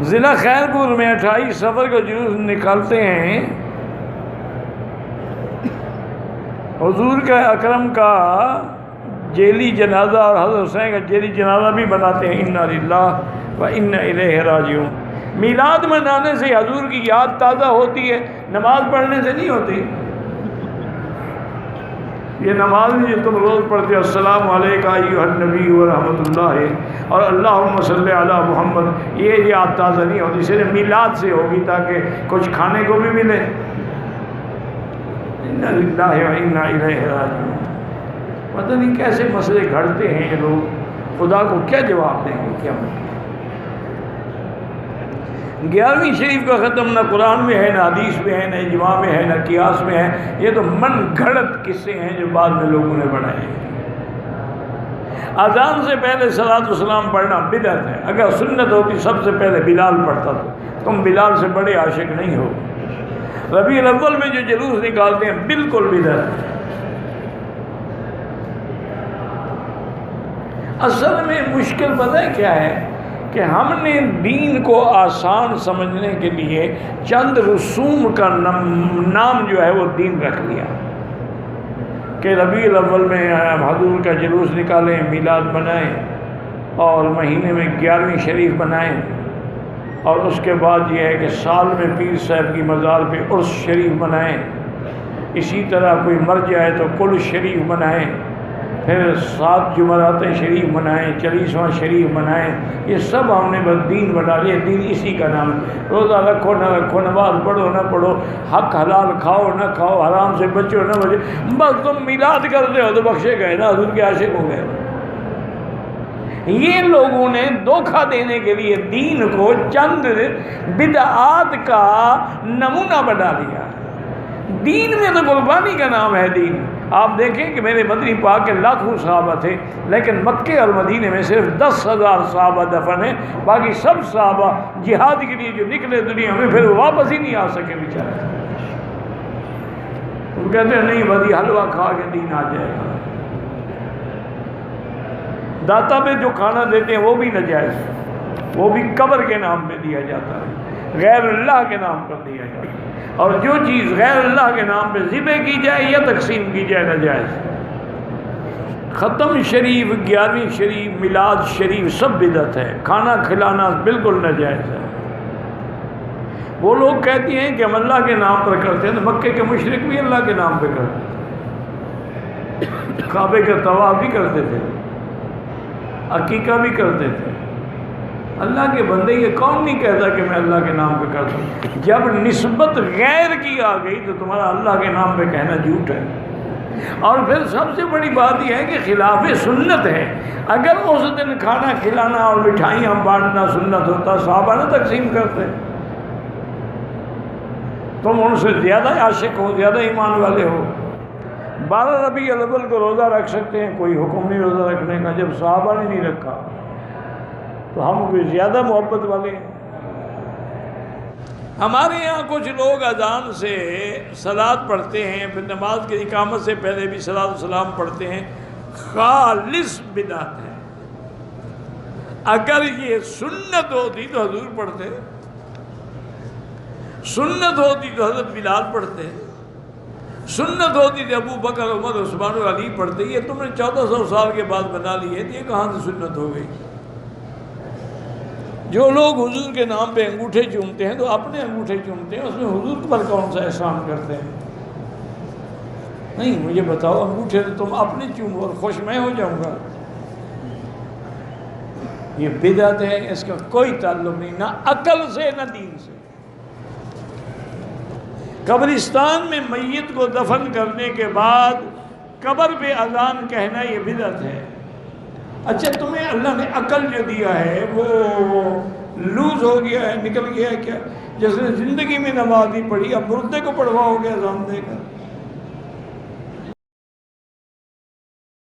ضلع خیر پور میں 28 صفر کو جلوس نکالتے ہیں، حضور کا اکرم کا جیلی جنازہ اور حضرت حسین کا جیلی جنازہ بھی بناتے ہیں، انا للہ و انا الیہ راجعون۔ میلاد منانے سے حضور کی یاد تازہ ہوتی ہے، نماز پڑھنے سے نہیں ہوتی۔ یہ نماز جو تم روز پڑھتے ہو، السلام علیکہ ایھا النبی ورحمۃ اللہ اور اللہم صلی علی محمد، یہ یاد تازہ نہیں ہوتی، صرف میلاد سے ہوگی تاکہ کچھ کھانے کو بھی ملے۔ انا للہ و انا الیہ راجعون۔ پتہ نہیں کیسے مسئلے گھڑتے ہیں یہ لوگ، خدا کو کیا جواب دیں گے کیا؟ 11ویں شریف کا ختم نہ قرآن میں ہے، نہ حدیث میں ہے، نہ اجماع میں ہے، نہ قیاس میں ہے، یہ تو من گھڑت قصے ہیں جو بعد میں لوگوں نے بنائے ہیں۔ اذان سے پہلے صلاۃ والسلام پڑھنا بدعت ہے، اگر سنت ہوتی سب سے پہلے بلال پڑھتا تھا، تم بلال سے بڑے عاشق نہیں ہو۔ ربیع الاول میں جو جلوس نکالتے ہیں بالکل بدعت ہے۔ اصل میں مشکل پتہ ہے کیا ہے کہ ہم نے دین کو آسان سمجھنے کے لیے چند رسوم کا نام جو ہے وہ دین رکھ لیا کہ ربیع الاول میں حضور کا جلوس نکالیں، میلاد منائیں، اور مہینے میں 11ویں شریف منائیں، اور اس کے بعد یہ ہے کہ سال میں پیر صاحب کی مزار پہ عرس شریف منائیں، اسی طرح کوئی مر جائے تو کل شریف منائیں، پھر 7 جمعرات شریف منائیں، 40واں شریف منائیں۔ یہ سب ہم نے بس دین بنا لیا، دین اسی کا نام ہے۔ روزہ رکھو نہ رکھو، نماز پڑھو نہ پڑھو، حق حلال کھاؤ نہ کھاؤ، حرام سے بچو نہ بچو، بس تم میلاد کرتے ہو تو بخشے گئے نا، حضور کے عاشق ہو گئے۔ یہ لوگوں نے دھوکہ دینے کے لیے دین کو چند بدعات کا نمونہ بنا لیا۔ دین میں تو قربانی کا نام ہے دین۔ آپ دیکھیں کہ میرے مدنی پاک کے لاکھوں صحابہ تھے، لیکن مکے اور مدینے میں صرف 10,000 صحابہ دفن ہیں، باقی سب صحابہ جہاد کے لیے جو نکلے دنیا میں پھر واپس ہی نہیں آ سکے بیچارے۔ وہ کہتے ہیں نہیں بھائی حلوہ کھا کے دین آ جائے گا۔ داتا پہ جو کھانا دیتے ہیں وہ بھی ناجائز، وہ بھی قبر کے نام پہ دیا جاتا ہے، غیر اللہ کے نام پر دیا جاتا ہے، اور جو چیز غیر اللہ کے نام پہ ذبح کی جائے یا تقسیم کی جائے ناجائز۔ ختم شریف، 11ویں شریف، میلاد شریف سب بدعت ہے، کھانا کھلانا بالکل ناجائز ہے۔ وہ لوگ کہتے ہیں کہ ہم اللہ کے نام پر کرتے ہیں، تو مکے کے مشرک بھی اللہ کے نام پہ کرتے تھے، کعبے کا طواف بھی کرتے تھے، عقیقہ بھی کرتے تھے۔ اللہ کے بندے یہ کون نہیں کہتا کہ میں اللہ کے نام پہ کرتا ہوں؟ جب نسبت غیر کی آ گئی تو تمہارا اللہ کے نام پہ کہنا جھوٹ ہے۔ اور پھر سب سے بڑی بات یہ ہے کہ خلاف سنت ہے۔ اگر اس دن کھانا کھلانا اور مٹھائیاں بانٹنا سنت ہوتا، صحابہ نہ تقسیم کرتے۔ تم ان سے زیادہ عاشق ہو، زیادہ ایمان والے ہو۔ 12 ربیع الاول کو روزہ رکھ سکتے ہیں، کوئی حکم نہیں روزہ رکھنے کا، جب صحابہ نے نہیں رکھا تو ہم کوئی زیادہ محبت والے ہیں۔ ہمارے یہاں کچھ لوگ اذان سے صلاۃ پڑھتے ہیں، پھر نماز کی اقامت سے پہلے بھی صلاۃ والسلام پڑھتے ہیں، خالص بدعت ہے۔ اگر یہ سنت ہوتی تو حضور پڑھتے، سنت ہوتی تو حضرت بلال پڑھتے، سنت ہوتی تو ابو بکر، عمر، عثمان و علی پڑھتے۔ یہ تم نے 1400 سال کے بعد بنا لی ہے، یہ کہاں سے سنت ہو گئی؟ جو لوگ حضور کے نام پہ انگوٹھے چومتے ہیں تو اپنے انگوٹھے چومتے ہیں، اس میں حضور پر کون سا احسان کرتے ہیں؟ نہیں، مجھے بتاؤ، انگوٹھے تو تم اپنے چومو اور خوش میں ہو جاؤں گا۔ یہ بدعت ہے، اس کا کوئی تعلق نہیں، نہ عقل سے نہ دین سے۔ قبرستان میں میت کو دفن کرنے کے بعد قبر پہ اذان کہنا یہ بدعت ہے۔ اچھا، تمہیں اللہ نے عقل جو دیا ہے وہ لوز ہو گیا ہے، نکل گیا ہے کیا؟ جس نے زندگی میں نماز نہیں پڑھی اب مردے کو پڑھواؤ گے اذان دے کر؟